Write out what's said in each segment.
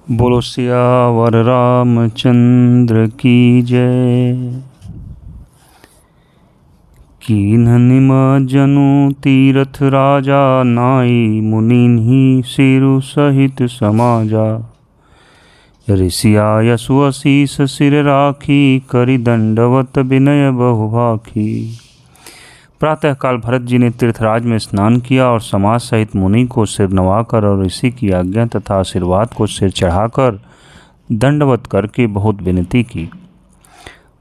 बोलो सियावर रामचंद्र की जय। कीन्ह निम जनु तीरथ राजा, नाई मुनिन्हि सिरु सहित समाजा। ऋषिया यशु असीस सिर राखी, करि दंडवत विनय बहुभाखी। प्रातःकाल भरत जी ने तीर्थराज में स्नान किया और समाज सहित मुनि को सिर नवाकर और ऋषि की आज्ञा तथा आशीर्वाद को सिर चढ़ाकर दंडवत करके बहुत विनती की।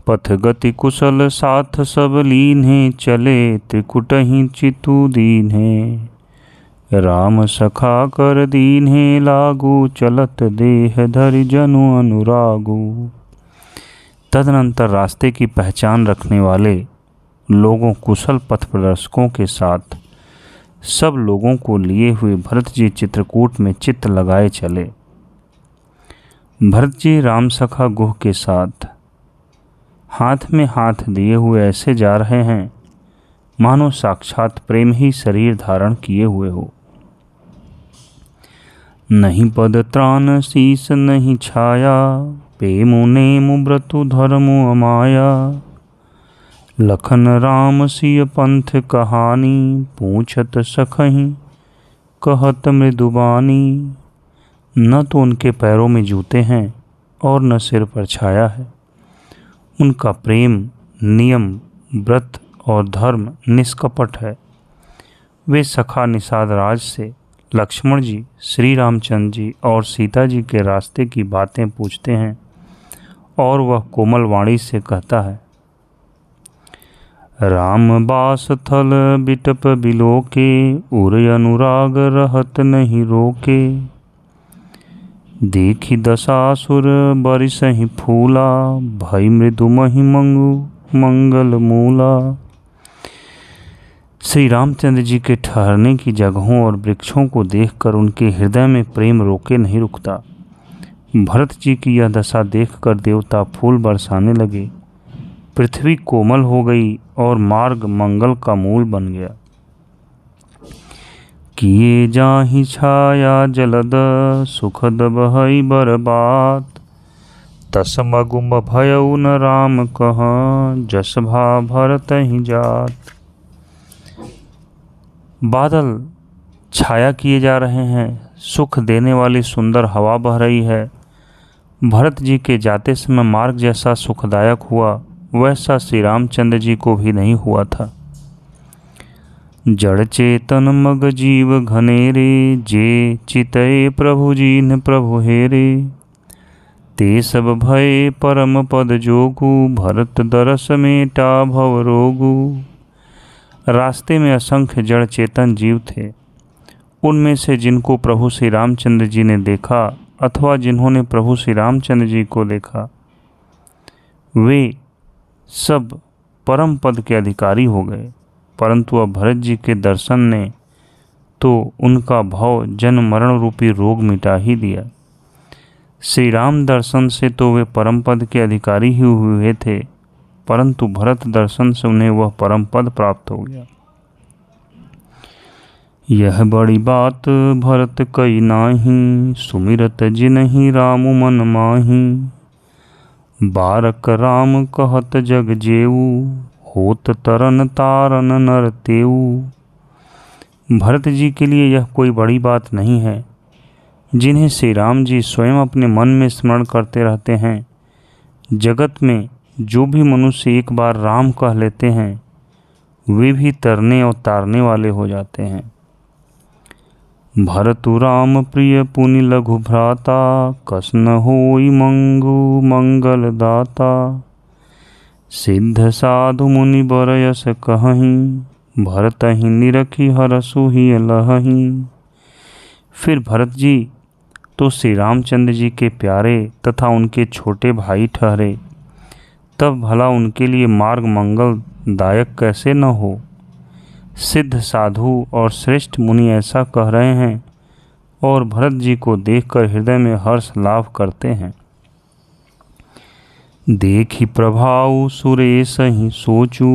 पथ गति कुशल साथ सब लीन्हे, चले त्रिकुटहि चितु दीन्हे। राम सखा कर दीन्हे लागू, चलत देह धरि जनु अनुरागू। तदनंतर रास्ते की पहचान रखने वाले लोगों, कुशल पथ प्रदर्शकों के साथ सब लोगों को लिए हुए भरत जी चित्रकूट में चित्त लगाए चले। भरत जी राम सखा गुह के साथ हाथ में हाथ दिए हुए ऐसे जा रहे हैं मानो साक्षात प्रेम ही शरीर धारण किए हुए हो। नहीं पद त्राण शीस नहीं छाया, पेमु नेमु व्रतु धर्मु अमाया। लखन राम सिय पंथ कहानी, पूछत सखहि कहत मृदुबानी। न तो उनके पैरों में जूते हैं और न सिर पर छाया है। उनका प्रेम, नियम, व्रत और धर्म निष्कपट है। वे सखा निषाद राज से लक्ष्मण जी, श्री रामचंद्र जी और सीता जी के रास्ते की बातें पूछते हैं और वह कोमल वाणी से कहता है। राम बास थल बिटप बिलोके, उर अनुराग रहत नहीं रोके। देखी दशासुर बरिसहि फूला, भई मृदु महि मंगु मंगल मूला। श्री रामचंद्र जी के ठहरने की जगहों और वृक्षों को देखकर उनके हृदय में प्रेम रोके नहीं रुकता। भरत जी की यह दशा देखकर देवता फूल बरसाने लगे। पृथ्वी कोमल हो गई और मार्ग मंगल का मूल बन गया। किए जाहि छाया जलद, सुखद बहई बरबात। तस मगुम भयउ न राम कहाँ, जस भा भरत ही जात। बादल छाया किए जा रहे हैं, सुख देने वाली सुंदर हवा बह रही है। भरत जी के जाते समय मार्ग जैसा सुखदायक हुआ, वैसा श्री रामचंद्र जी को भी नहीं हुआ था। जड़ चेतन मग जीव घनेरे, जे चितये प्रभु जीन प्रभु हेरे। ते सब भय परम पद जोगु, भरत दरस मेटा भव रोगु। रास्ते में असंख्य जड़ चेतन जीव थे। उनमें से जिनको प्रभु श्री रामचंद्र जी ने देखा अथवा जिन्होंने प्रभु श्री रामचंद्र जी को देखा, वे सब परम पद के अधिकारी हो गए। परंतु अब भरत जी के दर्शन ने तो उनका भव जन्म मरण रूपी रोग मिटा ही दिया। श्री राम दर्शन से तो वे परम पद के अधिकारी ही हुए थे, परंतु भरत दर्शन से उन्हें वह परम पद प्राप्त हो गया। यह बड़ी बात भरत कई नाही, सुमिरत जिनहि राम मन माही। बारक राम कहत जग जेऊ, होत तरन तारन नर तेऊ। भरत जी के लिए यह कोई बड़ी बात नहीं है, जिन्हें श्री राम जी स्वयं अपने मन में स्मरण करते रहते हैं। जगत में जो भी मनुष्य एक बार राम कह लेते हैं, वे भी तरने और तारने वाले हो जाते हैं। भरतु राम प्रिय पुनि लघु भ्राता, कसन होई मंगु मंगल दाता। सिद्ध साधु मुनि बर यस कहहीं, भरतहि निरखी हरसु ही लहहीं। फिर भरत जी तो श्री रामचंद्र जी के प्यारे तथा उनके छोटे भाई ठहरे, तब भला उनके लिए मार्ग मंगल दायक कैसे न हो। सिद्ध साधु और श्रेष्ठ मुनि ऐसा कह रहे हैं और भरत जी को देखकर हृदय में हर्ष लाभ करते हैं। देखी प्रभाव सुरेश ही सोचू,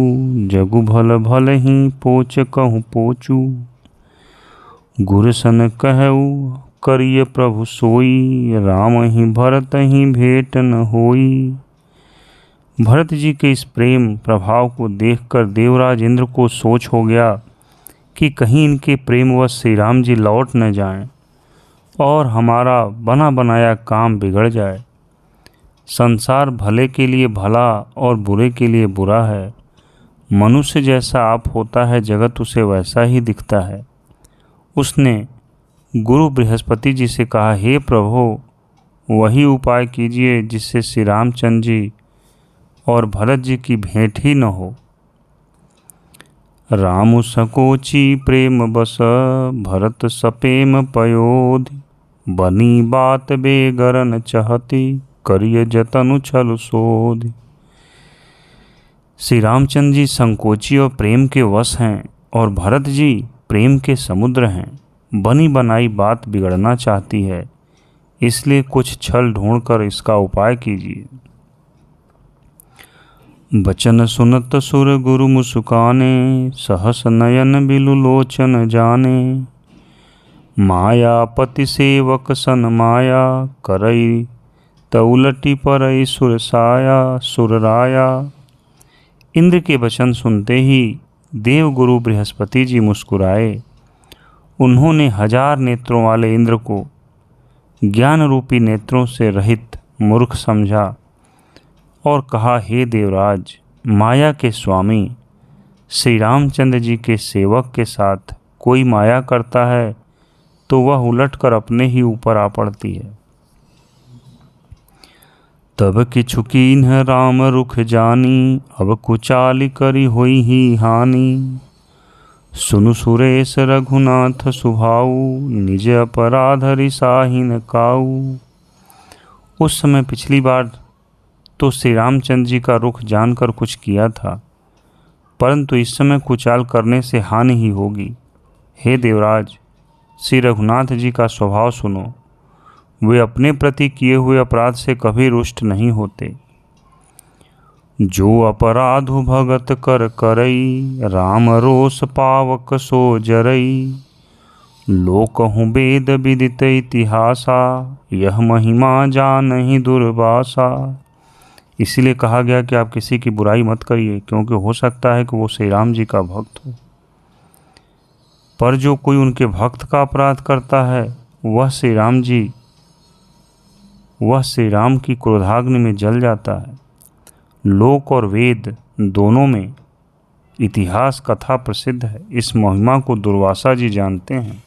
जगु भल भल ही पोच कहूँ पोचू। गुरसन कहऊ करिय प्रभु सोई, राम ही भरत ही भेंट न होई। भरत जी के इस प्रेम प्रभाव को देखकर देवराज इंद्र को सोच हो गया कि कहीं इनके प्रेमवश श्री राम जी लौट न जाएं और हमारा बना बनाया काम बिगड़ जाए। संसार भले के लिए भला और बुरे के लिए बुरा है। मनुष्य जैसा आप होता है, जगत उसे वैसा ही दिखता है। उसने गुरु बृहस्पति जी से कहा, हे प्रभु, वही उपाय कीजिए जिससे श्री रामचंद्र जी और भरत जी की भेंट ही न हो। राम सकोची प्रेम बस, भरत सपेम पयोधि। बनी बात बेगरन चहती, करिय जतनु छल शोधि। श्री रामचंद्र जी संकोची और प्रेम के वश हैं और भरत जी प्रेम के समुद्र हैं। बनी बनाई बात बिगड़ना चाहती है, इसलिए कुछ छल ढूंढकर इसका उपाय कीजिए। बचन सुनत सुर गुरु मुस्काने, सहस नयन बिलु लोचन जाने। मायापति सेवक सन माया, करई तउलटी परई सुर साया सुर राया। इंद्र के वचन सुनते ही देव गुरु बृहस्पति जी मुस्कुराए। उन्होंने 1000 नेत्रों वाले इंद्र को ज्ञान रूपी नेत्रों से रहित मूर्ख समझा और कहा, हे देवराज, माया के स्वामी श्री रामचंद्र जी के सेवक के साथ कोई माया करता है तो वह उलटकर अपने ही ऊपर आ पड़ती है। तब किछु कीन्ह राम रुख जानी, अब कुचाली करी होई ही हानि। सुनु सुरेश रघुनाथ सुभाऊ, निज अपराध रिसाही न काऊ। उस समय पिछली बार तो श्री रामचंद्र जी का रुख जानकर कुछ किया था, परंतु इस समय कुचाल करने से हानि ही होगी। हे देवराज, श्री रघुनाथ जी का स्वभाव सुनो। वे अपने प्रति किए हुए अपराध से कभी रुष्ट नहीं होते। जो अपराधु भगत कर करई, राम रोष पावक सो जरई। लोकहु वेद विदित इतिहासा, यह महिमा जानहि दुर्वासा। इसीलिए कहा गया कि आप किसी की बुराई मत करिए, क्योंकि हो सकता है कि वो श्री राम जी का भक्त हो। पर जो कोई उनके भक्त का अपराध करता है, वह श्री राम की क्रोधाग्नि में जल जाता है। लोक और वेद दोनों में इतिहास कथा प्रसिद्ध है। इस महिमा को दुर्वासा जी जानते हैं।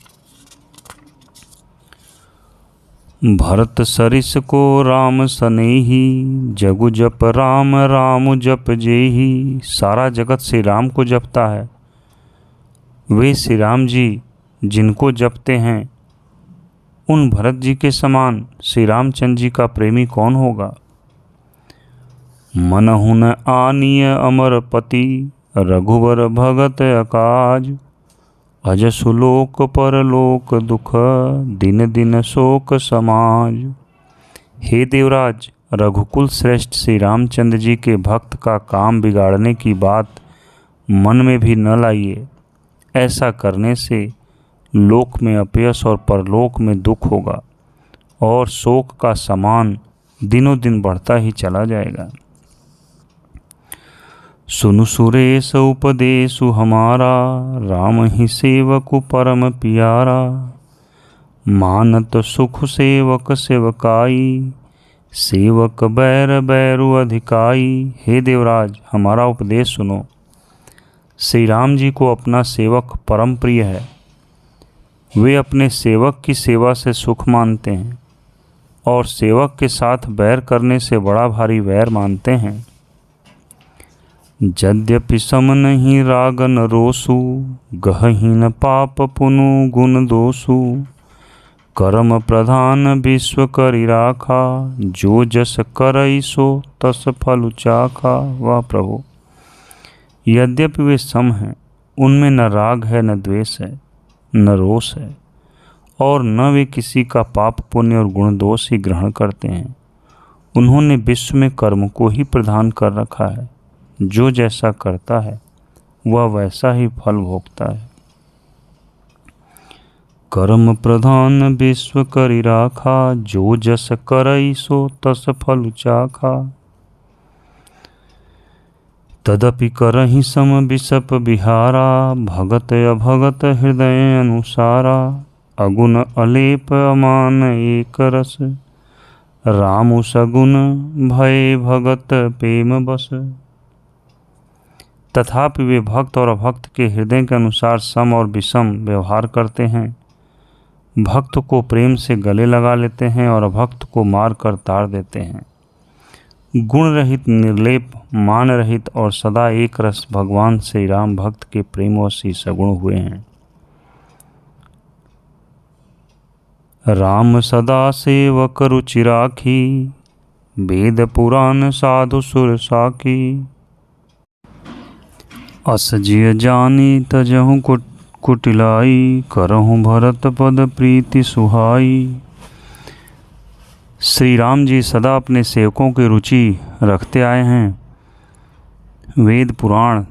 भरत सरिस को राम सनेही, जगु जप राम राम जप जेही। सारा जगत श्री राम को जपता है। वे श्री राम जी जिनको जपते हैं, उन भरत जी के समान श्री रामचंद्र जी का प्रेमी कौन होगा। मनहु न आनिय अमरपति, रघुवर भगत अकाज। अजसु लोक परलोक दुख, दिन दिन शोक समाज। हे देवराज, रघुकुल श्रेष्ठ श्री रामचंद्र जी के भक्त का काम बिगाड़ने की बात मन में भी न लाइए। ऐसा करने से लोक में अपयश और परलोक में दुख होगा और शोक का समान दिनों दिन बढ़ता ही चला जाएगा। सुनु सुरेश उपदेशु हमारा, राम ही सेवक परम प्यारा। मानत सुख सेवक सेवकाई, सेवक बैर बैरु अधिकाई। हे देवराज, हमारा उपदेश सुनो। श्री राम जी को अपना सेवक परम प्रिय है। वे अपने सेवक की सेवा से सुख मानते हैं और सेवक के साथ बैर करने से बड़ा भारी वैर मानते हैं। यद्यपि सम नहीं रागन रोसु, गहहीन पाप पुनु गुण दोषु। कर्म प्रधान विश्व करि राखा, जो जस करई सो तस फल चाखा। वाह प्रभु, यद्यपि वे सम हैं, उनमें न राग है न द्वेष है न रोष है, और न वे किसी का पाप पुण्य और गुण दोष ही ग्रहण करते हैं। उन्होंने विश्व में कर्म को ही प्रधान कर रखा है। जो जैसा करता है वह वैसा ही फल भोगता है। कर्म प्रधान विश्व करि राखा, जो जस करई सो तस फल चाखा। तदपि करहि सम बिसप बिहारा, भगत अभगत हृदय अनुसारा। अगुण अलेप अमान एक रस, रामु सगुण भय भगत प्रेम बस। तथापि वे भक्त और अभक्त के हृदय के अनुसार सम और विषम व्यवहार करते हैं। भक्त को प्रेम से गले लगा लेते हैं और अभक्त को मार कर ताड़ देते हैं। गुण रहित, निर्लेप, मान रहित और सदा एक रस भगवान श्री राम भक्त के प्रेमवश ही सगुण हुए हैं। राम सदा सेवक रुचि राखी, वेद पुराण साधु सुर साखी। अस जिय जानी तजहु कुटिलाई, करहु भरत पद प्रीति सुहाई। श्री राम जी सदा अपने सेवकों की रुचि रखते आए हैं। वेद पुराण,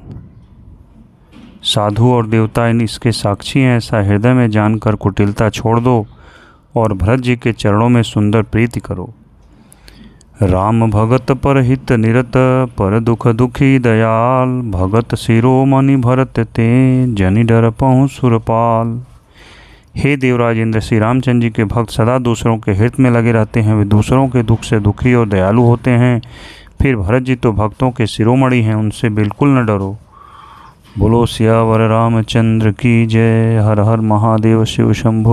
साधु और देवता इसके साक्षी हैं। ऐसा हृदय में जानकर कुटिलता छोड़ दो और भरत जी के चरणों में सुंदर प्रीति करो। राम भगत पर हित निरत, पर दुख दुखी दयाल। भगत शिरोमणि भरत ते, जनि डर पहुँ सुरपाल। हे देवराज इंद्र, श्री रामचंद्र जी के भक्त सदा दूसरों के हित में लगे रहते हैं। वे दूसरों के दुख से दुखी और दयालु होते हैं। फिर भरत जी तो भक्तों के शिरोमणि हैं, उनसे बिल्कुल न डरो। बोलो सियावर रामचंद्र की जय। हर हर महादेव शिव शंभु।